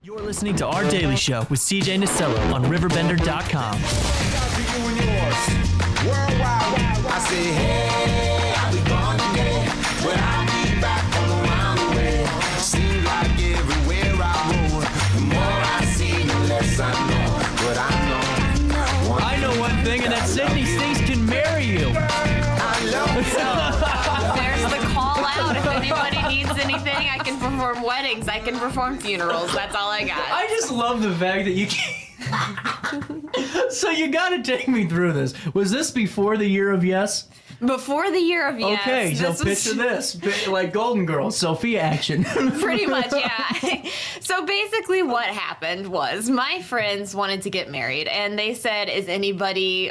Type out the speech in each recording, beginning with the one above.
You're listening to Our Daily Show with CJ Nasello on RiverBender.com. I say, hey, I'll be gone today, but I'll be back all around the way. Seems like everywhere I roll, the more I see, the less I know. But I know one thing, and that's Sydney Stinks can marry you. I love it. There's the call out. If anybody needs anything, I can perform weddings. I can perform funerals. That's all I got. I just love the fact that you can. So you got to take me through this. Was this before the year of yes? Before the year of yes. Okay, so picture this. Like Golden Girls, Sophia action. Pretty much, yeah. So basically what happened was my friends wanted to get married, and they said, is anybody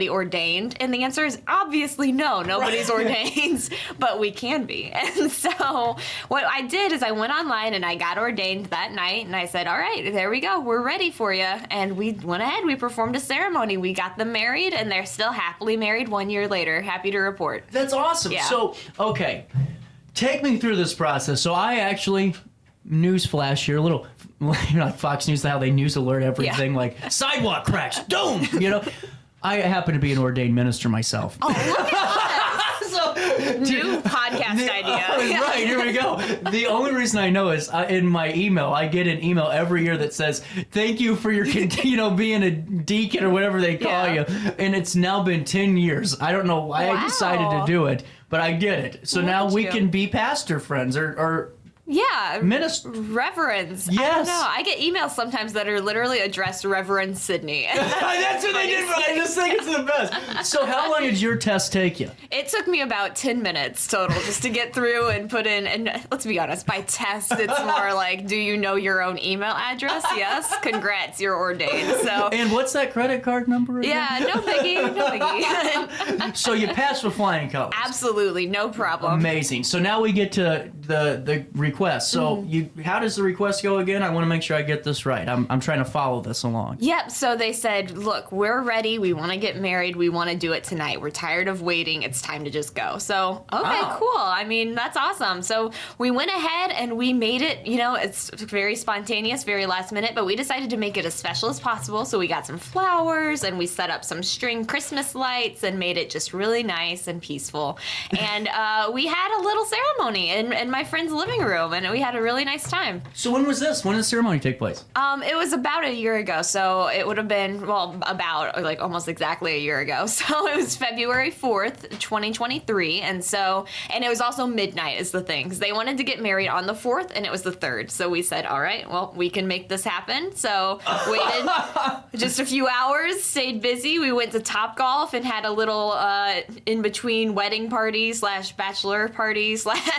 ordained? And the answer is obviously no. Nobody's ordained, but we can be. And so what I did is I went online and I got ordained that night, and I said, all right, there we go. We're ready for you. And we went ahead. We performed a ceremony. We got them married, and they're still happily married 1 year later. Happy to report. That's awesome. Yeah. So, okay, take me through this process. So I actually, newsflash here, a little, like Fox News, how they news alert everything, like sidewalk cracks, boom, I happen to be an ordained minister myself. Oh, look at us. New podcast idea. Right, here we go. The only reason I know is in my email, I get an email every year that says, thank you for your, being a deacon or whatever they call you. And it's now been 10 years. I don't know why I decided to do it, but I did it. So now we can be pastor friends or yeah, minister. Reverends. Yes. I don't know. I get emails sometimes that are literally addressed Reverend Sydney. That's what they did, but I just think it's the best. So how long did your test take you? It took me about 10 minutes total just to get through and put in, and let's be honest, by test, it's more like, do you know your own email address? Yes. Congrats, you're ordained. So. And what's that credit card number again? Yeah, no biggie. So you passed with flying colors. Absolutely, no problem. Amazing. So now we get to the request. So how does the request go again? I want to make sure I get this right. I'm trying to follow this along. Yep. So they said, look, we're ready. We want to get married. We want to do it tonight. We're tired of waiting. It's time to just go. So, okay, cool. I mean, that's awesome. So we went ahead and we made it, it's very spontaneous, very last minute, but we decided to make it as special as possible. So we got some flowers and we set up some string Christmas lights and made it just really nice and peaceful. And we had a little ceremony in my friend's living room. And we had a really nice time. So when was this? When did the ceremony take place? It was about a year ago, so it would have been, about almost exactly a year ago. So it was February 4th, 2023, and it was also midnight is the thing, because they wanted to get married on the 4th, and it was the 3rd. So we said, all right, well, we can make this happen. So waited just a few hours, stayed busy. We went to Topgolf and had a little in-between wedding party / bachelor party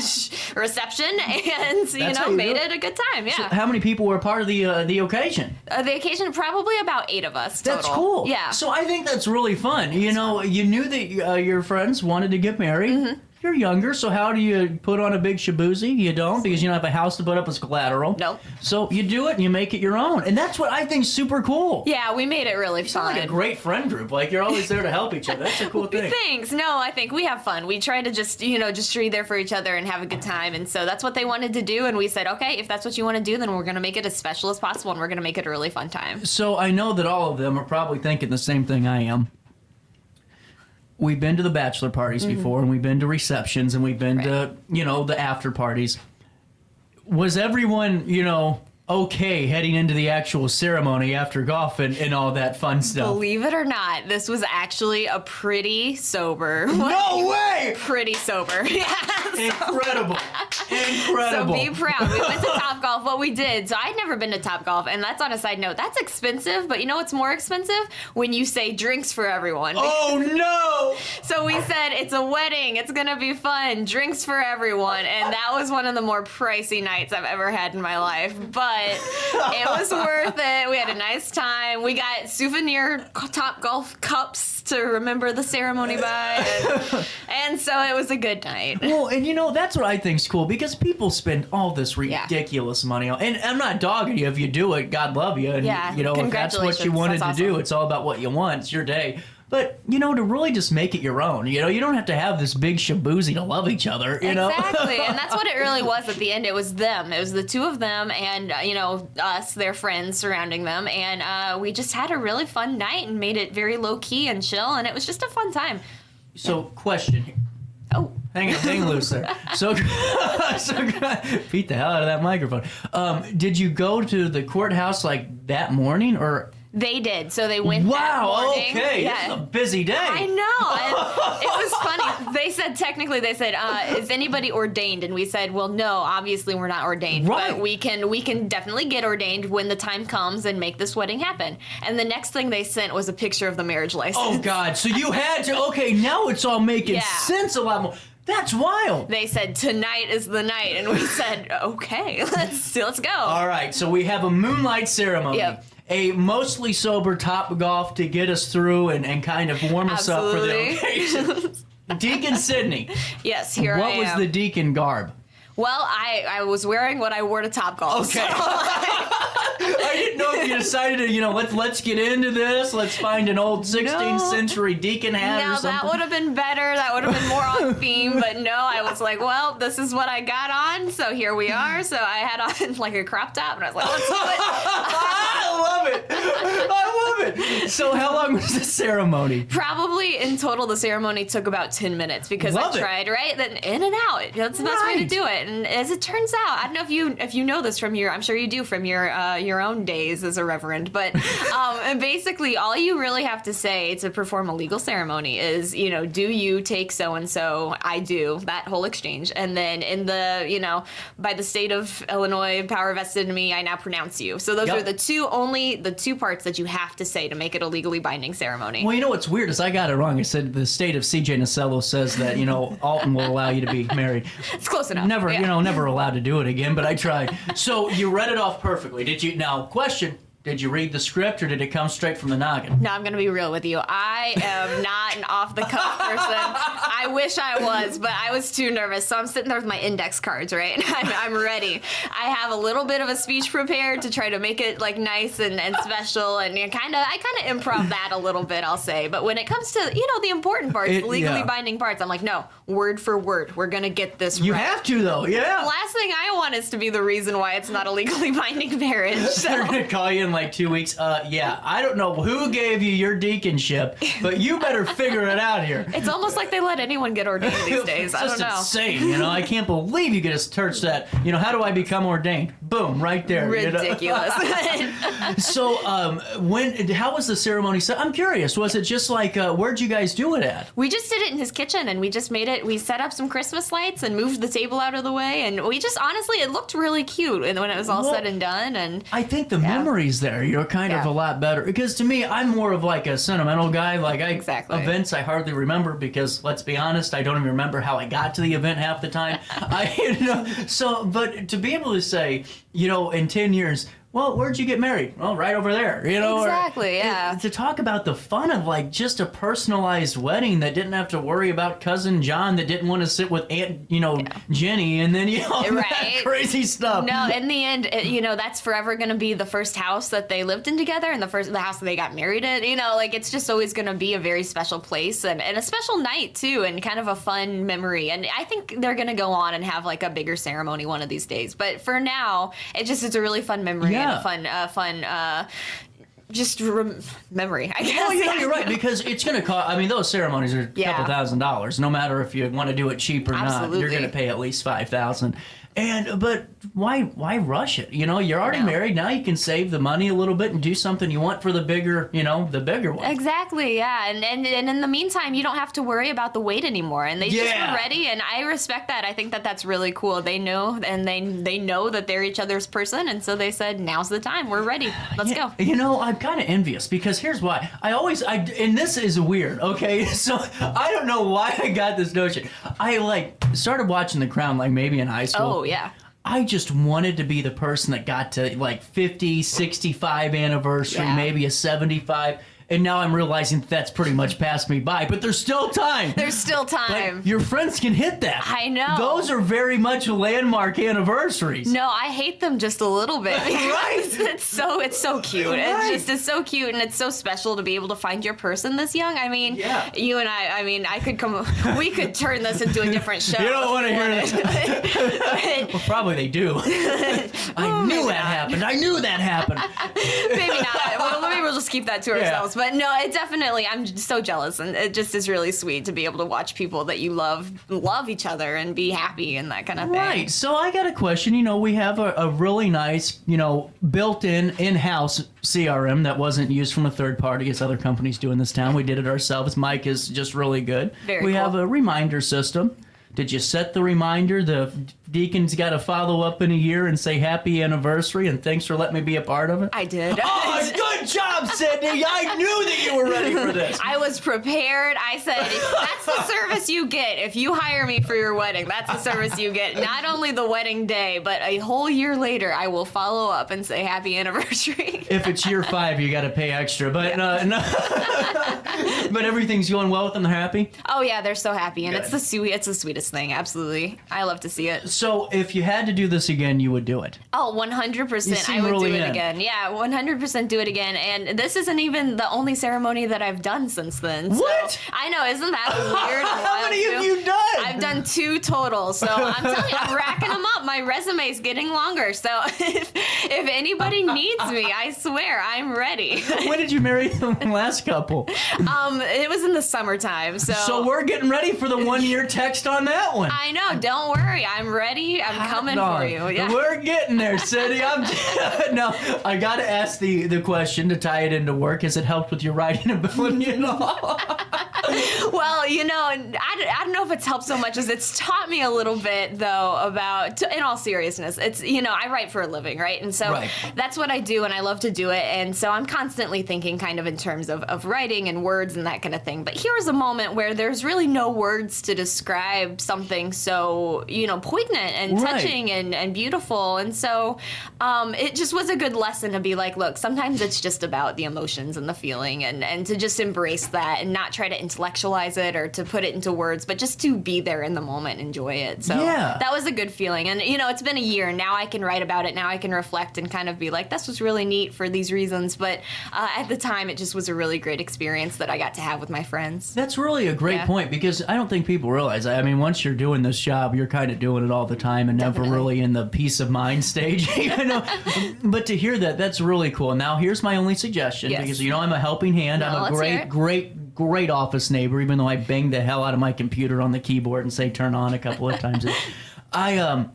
/ reception, and made it a good time. Yeah. So how many people were part of the occasion? The occasion, probably about 8 of us total. That's cool. Yeah. So I think that's really fun. You knew that your friends wanted to get married. Mm-hmm. You're younger, so how do you put on a big shaboozy? You don't, because you don't have a house to put up as collateral. Nope. So you do it and you make it your own. And that's what I think is super cool. Yeah, we made it really fun. It's like a great friend group. Like, you're always there to help each other. That's a cool thing. Thanks. No, I think we have fun. We try to just be there for each other and have a good time. And so that's what they wanted to do. And we said, okay, if that's what you want to do, then we're going to make it as special as possible, and we're going to make it a really fun time. So I know that all of them are probably thinking the same thing I am. We've been to the bachelor parties before, and we've been to receptions, and we've been to, the after parties. Was everyone, okay heading into the actual ceremony after golf and all that fun stuff? Believe it or not, this was actually a pretty sober. No way! Pretty sober. Yes. Incredible. Incredible. So be proud. We went to Topgolf. What we did, so I'd never been to Topgolf, and that's on a side note. That's expensive, but you know what's more expensive? When you say drinks for everyone. Oh, no! So we said, it's a wedding. It's going to be fun. Drinks for everyone. And that was one of the more pricey nights I've ever had in my life. But it was worth it. We had a nice time. We got souvenir Topgolf cups to remember the ceremony by. And so it was a good night. Well, and that's what I think's cool, because people spend all this ridiculous money on, and I'm not dogging you if you do it, God love you, and if that's what you wanted to do, it's all about what you want, it's your day. But, to really just make it your own, you don't have to have this big shaboozy to love each other, know? Exactly, and that's what it really was at the end. It was them. It was the two of them and, us, their friends surrounding them. And we just had a really fun night and made it very low-key and chill, and it was just a fun time. So, question. Oh. Hang loose there. So beat the hell out of that microphone. Did you go to the courthouse like that morning or? They did. So they went that morning. Okay. Yeah. This is a busy day. I know. And it was funny. They said, is anybody ordained? And we said, well, no, obviously we're not ordained. Right. But we can definitely get ordained when the time comes and make this wedding happen. And the next thing they sent was a picture of the marriage license. Oh, God. So you had to, okay, now it's all making sense a lot more. That's wild. They said, tonight is the night. And we said, okay, let's go. All right. So we have a moonlight ceremony. Yep. A mostly sober Top Golf to get us through and kind of warm us up for the occasion. Deacon Sydney. Yes, here I am. What was the deacon garb? Well, I was wearing what I wore to Top Golf. Okay. I didn't know if you decided to, let's get into this. Let's find an old 16th century deacon hat or something. That would have been better. That would have been more on theme. But no, I was like, well, this is what I got on. So here we are. So I had on like a crop top. And I was like, let's do it. I love it. So how long was the ceremony? Probably in total, the ceremony took about 10 minutes because I tried, right? Then in and out. That's the best way to do it. And as it turns out, I don't know if you know this from I'm sure you do from your own days as a reverend, but and basically all you really have to say to perform a legal ceremony is, do you take so-and-so? I do, that whole exchange. And then in the, by the state of Illinois, power vested in me, I now pronounce you. So those are the two parts that you have to say to make it a legally binding ceremony. Well, what's weird is I got it wrong. I said the state of CJ Nasello says that, Alton will allow you to be married. It's close enough. Never, never allowed to do it again, but I tried. So you read it off perfectly. Now, question, did you read the script or did it come straight from the noggin? No, I'm going to be real with you. I am not an off-the-cuff person. I wish I was, but I was too nervous. So I'm sitting there with my index cards, right? I'm ready. I have a little bit of a speech prepared to try to make it like nice and special, and I kind of improv that a little bit, I'll say. But when it comes to the important parts, the legally binding parts, I'm like, no, word for word, we're going to get this right. You have to though, yeah. The last thing I want is to be the reason why it's not a legally binding marriage. So. They're going to call you in like 2 weeks. I don't know who gave you your deaconship, but you better figure it out here. It's almost like they let anyone get ordained these days. I don't know. It's just insane, I can't believe you get a church that, how do I become ordained? Boom, right there. Ridiculous. So, how was the ceremony? So I'm curious, was it just like, where'd you guys do it at? We just did it in his kitchen, and we just made it, we set up some Christmas lights and moved the table out of the way, and we just, honestly, it looked really cute and when it was all said and done. And I think the memories there, you're kind of a lot better. Because to me, I'm more of like a sentimental guy. Like events I hardly remember because, let's be honest, I don't even remember how I got to the event half the time. But to be able to say, in 10 years, well, where'd you get married? Well, right over there, Exactly, yeah. To talk about the fun of like just a personalized wedding that didn't have to worry about cousin John that didn't want to sit with Aunt, Jenny, and then, that crazy stuff. No, in the end, that's forever going to be the first house that they lived in together and the house that they got married in. It's just always going to be a very special place and a special night too, and kind of a fun memory. And I think they're going to go on and have like a bigger ceremony one of these days. But for now, it's a really fun memory. Yeah. And a fun memory, I guess. Oh, you're right, because it's going to cost, those ceremonies are a couple $1,000s, no matter if you want to do it cheap or not. You're going to pay at least $5,000. But why rush it? You're already married. Now you can save the money a little bit and do something you want for the bigger, the bigger one. Exactly, yeah. And in the meantime, you don't have to worry about the wait anymore. And they just were ready, and I respect that. I think that's really cool. They know, and they know that they're each other's person, and so they said, now's the time. We're ready. Let's go. I'm kind of envious because here's why. And this is weird, okay? So I don't know why I got this notion. I started watching The Crown maybe in high school. Oh, yeah. I just wanted to be the person that got to 50, 65 anniversary, maybe a 75. And now I'm realizing that's pretty much passed me by, but there's still time. There's still time. Like, your friends can hit that. I know. Those are very much landmark anniversaries. No, I hate them just a little bit. Right. It's so cute. Right. It's so cute, and it's so special to be able to find your person this young. I mean, Yeah. you and I mean, we could turn this into a different show. You don't want to hear this. this. Well, probably they do. I knew that happened. I knew that happened. Maybe not. Well, maybe we'll just keep that to ourselves. But no, it definitely, I'm just so jealous, and it just is really sweet to be able to watch people that you love each other and be happy and that kind of thing. Right. So I got a question. We have a really nice, built-in, in-house CRM that wasn't used from a third party as other companies do in this town. We did it ourselves. Mike is just really good. Very We cool. have a reminder system. Did you set the reminder? The deacon's got to follow up in a year and say happy anniversary and thanks for letting me be a part of it? I did. Oh, good job, Sydney. I knew that you were ready for this. I was prepared. I said, that's the service you get. If you hire me for your wedding, that's the service you get. Not only the wedding day, but a whole year later, I will follow up and say happy anniversary. If it's year 5, you got to pay extra. But no. But everything's going well with them. They're happy? Oh, yeah, they're so happy. And Good. it's the sweetest thing. Absolutely. I love to see it. So if you had to do this again, you would do it. Oh, You 100%. seem I would really do it in. again. Yeah, 100% do it again. And this isn't even the only ceremony that I've done since then. So, What? I know, isn't that weird? and How wild, many too? have you done? I've done 2 total. So I'm telling you, I'm racking them up. My resume's getting longer. So if anybody needs me, I swear I'm ready. When did you marry the last couple? It was in the summertime. So we're getting ready for the 1-year text on that one. I know. Don't worry. I'm ready. I'm coming for you. Yeah. We're getting there, Cindy. No, I got to ask the question to tie it into work. Has it helped with your writing ability at all? Well, I don't know if it's helped so much as it's taught me a little bit, though, about, in all seriousness, it's, I write for a living, right? And so Right. that's what I do, and I love to do it. And so I'm constantly thinking kind of in terms of writing and words and that kind of thing. But here's a moment where there's really no words to describe something so, poignant and Right. touching and beautiful. And so it just was a good lesson to be like, look, sometimes it's just about the emotions and the feeling and to just embrace that and not try to intellectualize it or to put it into words, but just to be there in the moment, enjoy it. So Yeah. that was a good feeling. And, it's been a year. Now I can write about it. Now I can reflect and kind of be like, this was really neat for these reasons. But at the time, it just was a really great experience that I got to have with my friends. That's really a great Yeah. point because I don't think people realize. I mean, once you're doing this job, you're kind of doing it all the time and never Definitely. really in the peace of mind stage. But to hear that's really cool. Now, here's my only suggestion Yes. because I'm a helping hand. No, I'm a let's hear great, it. great office neighbor. Even though I bang the hell out of my computer on the keyboard and say turn on a couple of times.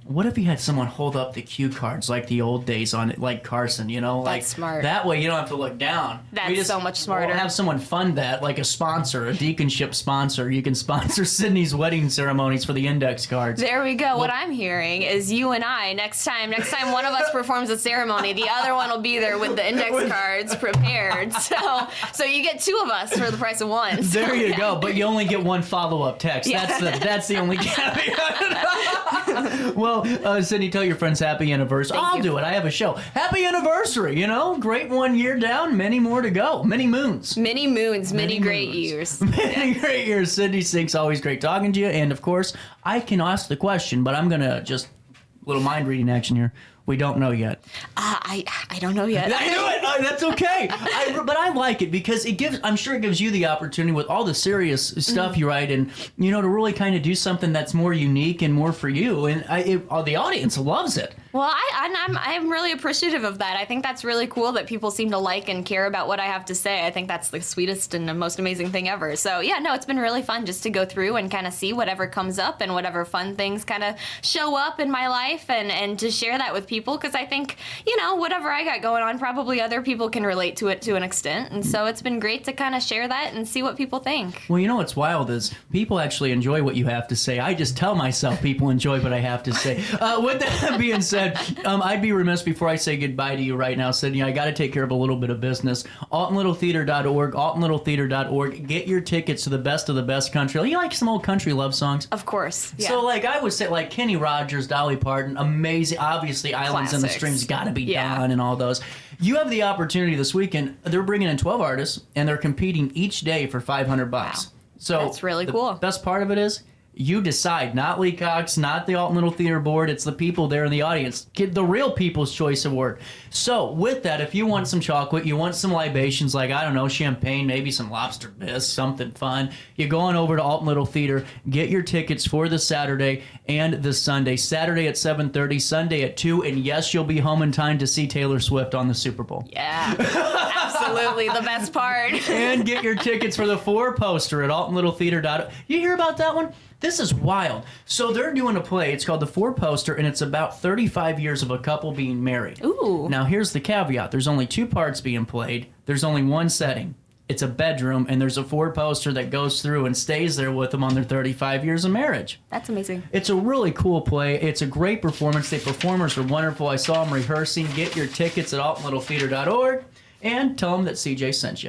What if you had someone hold up the cue cards like the old days on it, like Carson, like That's smart. that way you don't have to look down. That's We just- so much smarter. We'll have someone fund that, like a sponsor, a deaconship sponsor. You can sponsor Sydney's wedding ceremonies for the index cards. There we go. What I'm hearing is you and I, next time one of us performs a ceremony, the other one will be there with the index cards prepared. So you get 2 of us for the price of 1. So, There you go, but you only get 1 follow-up text. Yeah. That's the only caveat. Well, Sydney, tell your friends happy anniversary. Thank I'll you. do it. I have a show. Happy anniversary, great 1 year down, many more to go. Many moons. Many moons, many great moons. years. Many great years. Sydney Sinks, always great talking to you. And of course, I can ask the question, but I'm going to just, little mind reading action here. We don't know yet. I don't know yet. I knew it. That's okay. But I like it because I'm sure it gives you the opportunity with all the serious stuff you write and, to really kind of do something that's more unique and more for you. And the audience loves it. Well, I'm really appreciative of that. I think that's really cool that people seem to like and care about what I have to say. I think that's the sweetest and the most amazing thing ever. So yeah, no, it's been really fun just to go through and kind of see whatever comes up and whatever fun things kind of show up in my life and to share that with people because I think, whatever I got going on, probably other people can relate to it to an extent. And so it's been great to kind of share that and see what people think. Well, what's wild is people actually enjoy what you have to say. I just tell myself people enjoy what I have to say. With that being said, said, I'd be remiss before I say goodbye to you right now, Sydney. I got to take care of a little bit of business. AltonLittleTheater.org, AltonLittleTheater.org. Get your tickets to the best of the best country. You like some old country love songs? Of course. Yeah. So, like, I would say, like, Kenny Rogers, Dolly Parton, amazing. Obviously, Islands in the Classics. Streams got to be Yeah. done and all those. You have the opportunity this weekend. They're bringing in 12 artists, and they're competing each day for $500. Wow. So That's really the cool. best part of it is you decide, not Lee Cox, not the Alton Little Theater Board. It's the people there in the audience. Get the real People's Choice Award. So with that, if you want some chocolate, you want some libations like, I don't know, champagne, maybe some lobster bisque, something fun, you go on over to Alton Little Theater, get your tickets for the Saturday and the Sunday. Saturday at 7:30, Sunday at 2, and yes, you'll be home in time to see Taylor Swift on the Super Bowl. Yeah. Absolutely the best part. And get your tickets for the 4-poster at AltonLittleTheater.org. You hear about that one? This is wild. So they're doing a play. It's called The 4-Poster, and it's about 35 years of a couple being married. Ooh. Now, here's the caveat. There's only 2 parts being played. There's only one setting. It's a bedroom, and there's a 4-poster that goes through and stays there with them on their 35 years of marriage. That's amazing. It's a really cool play. It's a great performance. The performers are wonderful. I saw them rehearsing. Get your tickets at AltonLittleTheater.org and tell them that CJ sent you.